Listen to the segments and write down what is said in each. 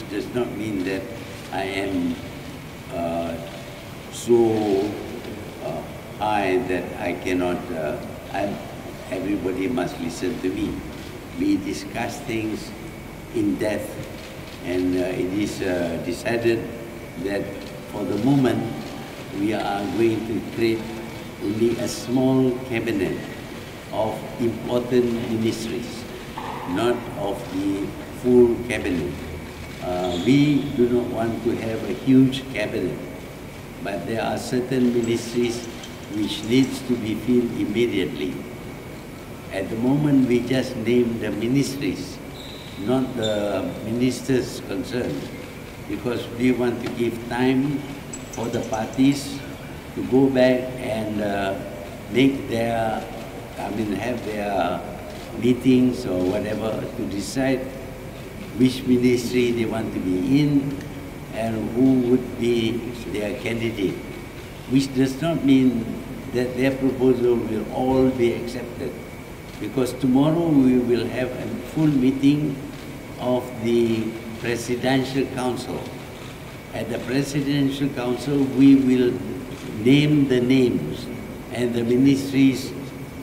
does not mean that I am so high that I cannot, everybody must listen to me. We discuss things in depth, and it is decided that for the moment we are going to create only a small cabinet of important ministries, not of the full cabinet. We do not want to have a huge cabinet, but there are certain ministries which needs to be filled immediately. At the moment, we just name the ministries, not the ministers concerned, because we want to give time for the parties to go back and make their, have their meetings or whatever to decide which ministry they want to be in and who would be their candidate, which does not mean that their proposal will all be accepted, because tomorrow we will have a full meeting of the Presidential Council. At the Presidential Council, we will name the names and the ministries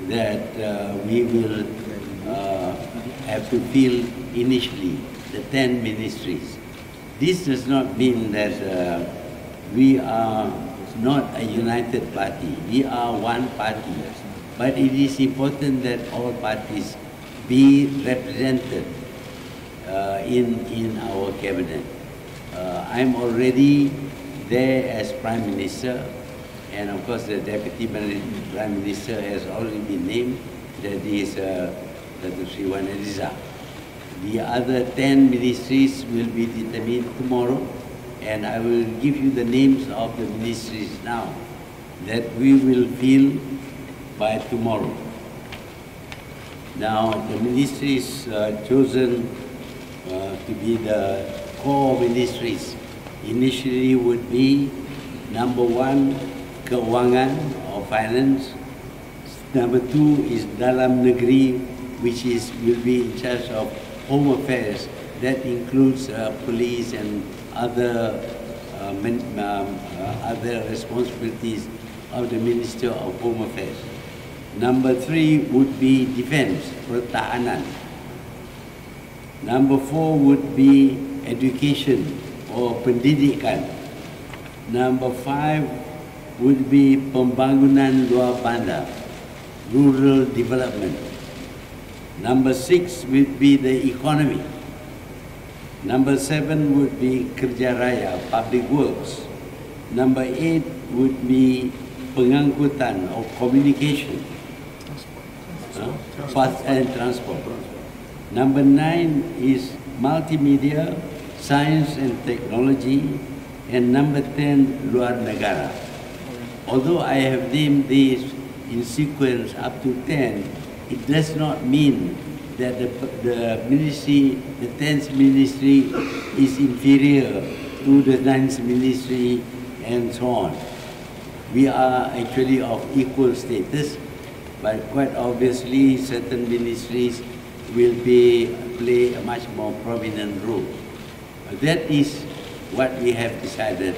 that we will have to fill initially, the 10 ministries. This does not mean that we are not a united party. We are one party. But it is important that all parties be represented in our cabinet. I'm already there as Prime Minister, and of course the Deputy Prime Minister has already been named, that is Dr. Sri Wan Eliza. The other 10 ministries will be determined tomorrow, and I will give you the names of the ministries now that we will fill by tomorrow. Now, the ministries chosen to be the core ministries initially would be number 1, Keuangan or Finance. Number 2 is Dalam Negeri, which will be in charge of Home Affairs. That includes police and other responsibilities of the Minister of Home Affairs. Number 3 would be Defense, Pertahanan. Number 4 would be Education or Pendidikan. Number 5 would be Pembangunan Luar Bandar, Rural Development. Number 6 would be the Economy. Number 7 would be Kerja Raya, Public Works. Number 8 would be Pengangkutan or Communication, and Transport. Number 9 is Multimedia, Science and Technology. And number 10, Luar Negara. Although I have named these in sequence up to 10, it does not mean that the ministry, the 10th ministry is inferior to the 9th ministry and so on. We are actually of equal status, but quite obviously certain ministries will play a much more prominent role. That is what we have decided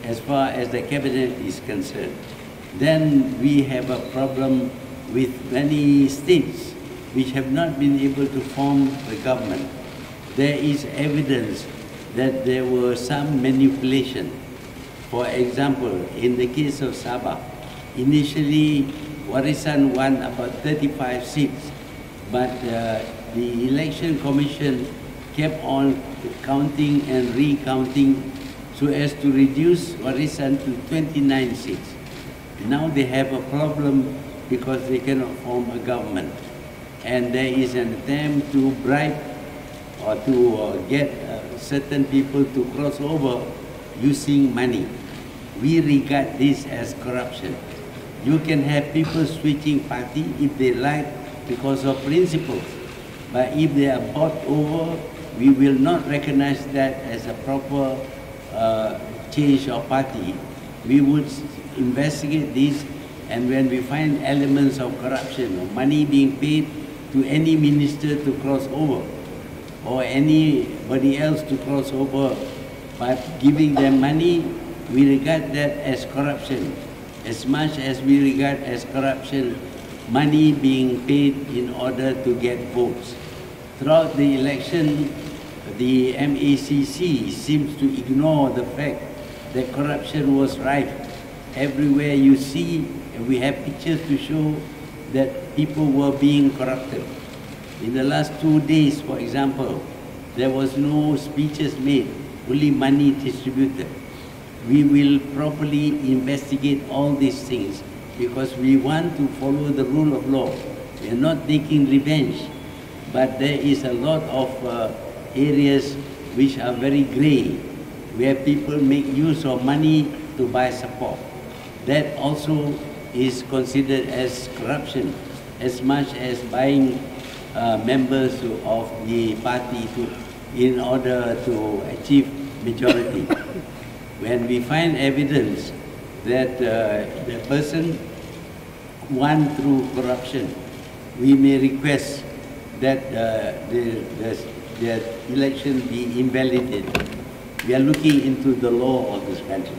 as far as the cabinet is concerned. Then we have a problem with many states which have not been able to form the government. There is evidence that there were some manipulation. For example, in the case of Sabah, initially Warisan won about 35 seats, but the election commission kept on counting and recounting so as to reduce Warisan to 29 seats. Now they have a problem because they cannot form a government. And there is an attempt to bribe or to get certain people to cross over using money. We regard this as corruption. You can have people switching party if they like because of principles. But if they are bought over, we will not recognize that as a proper change of party. We would investigate this, and when we find elements of corruption or money being paid to any minister to cross over, or anybody else to cross over by giving them money, we regard that as corruption. As much as we regard as corruption, money being paid in order to get votes. Throughout the election, the MACC seems to ignore the fact that corruption was rife. Everywhere you see, and we have pictures to show that people were being corrupted. In the last 2 days, for example, there was no speeches made, only money distributed. We will properly investigate all these things because we want to follow the rule of law. We are not taking revenge, but there is a lot of areas which are very grey, where people make use of money to buy support. That also is considered as corruption, as much as buying members of the party in order to achieve majority. When we find evidence that the person won through corruption, we may request that the election be invalidated. We are looking into the law of this country.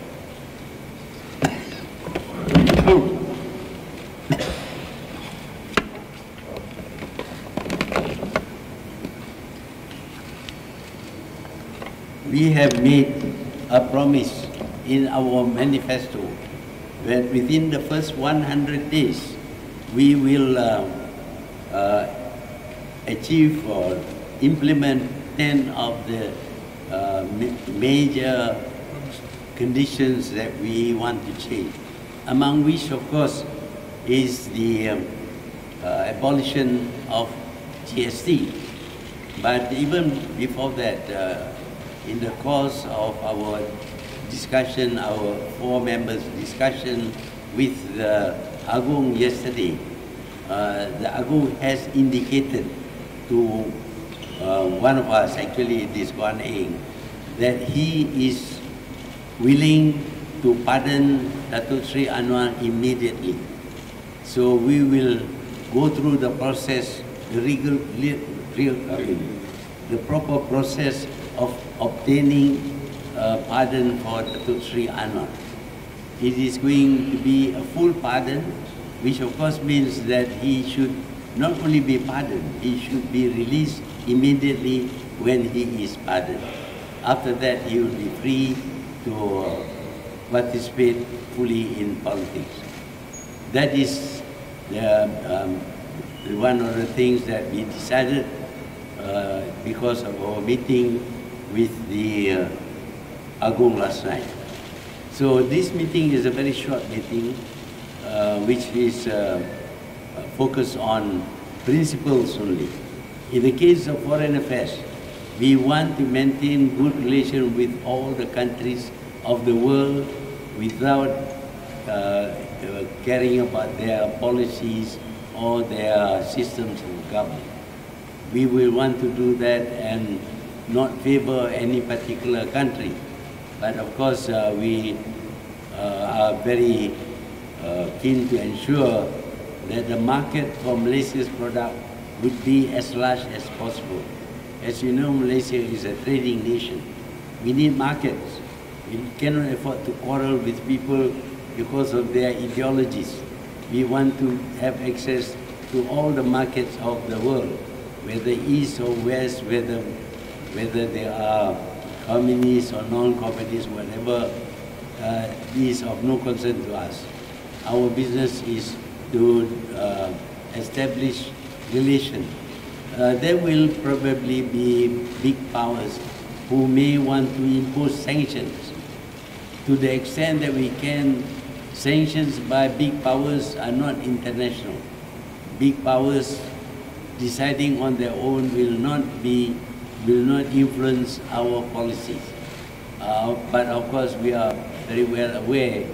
We have made a promise in our manifesto that within the first 100 days we will achieve or implement 10 of the major conditions that we want to change, among which of course is the abolition of GST. But even before that, in the course of our discussion, our 4 members' discussion with the Agung yesterday, the Agung has indicated to one of us, actually this Guan Eng, that he is willing to pardon Datuk Sri Anwar immediately. So we will go through the process, the proper process of obtaining pardon for Datuk Sri Anwar. It is going to be a full pardon, which of course means that he should not only be pardoned, he should be released immediately when he is pardoned. After that, he will be free to participate fully in politics. That is one of the things that we decided because of our meeting with the Agung last night. So this meeting is a very short meeting, which is focused on principles only. In the case of foreign affairs, we want to maintain good relations with all the countries of the world without caring about their policies or their systems of government. We will want to do that and not favor any particular country. But of course, we are very keen to ensure that the market for Malaysia's product would be as large as possible. As you know, Malaysia is a trading nation. We need markets. We cannot afford to quarrel with people because of their ideologies. We want to have access to all the markets of the world, whether east or west, whether they are communist or non-communist, whatever, is of no concern to us. Our business is to establish relations. There will probably be big powers who may want to impose sanctions. To the extent that we can, sanctions by big powers are not international. Big powers deciding on their own will not influence our policies. But of course, we are very well aware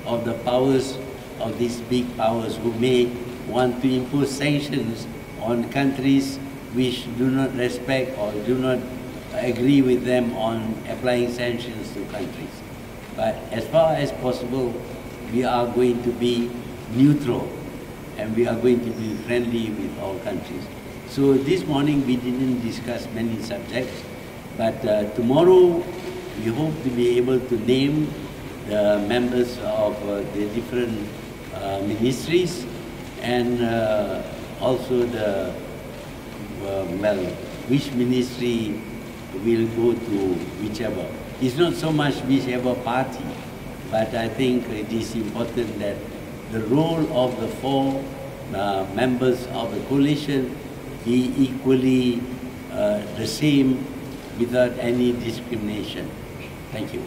of the powers of these big powers who may want to impose sanctions on countries which do not respect or do not agree with them on applying sanctions to countries. But as far as possible, we are going to be neutral and we are going to be friendly with all countries. So this morning we didn't discuss many subjects, but tomorrow we hope to be able to name the members of the different ministries and also the, which ministry will go to whichever. It's not so much whichever party, but I think it is important that the role of the four members of the coalition be equally the same without any discrimination. Thank you.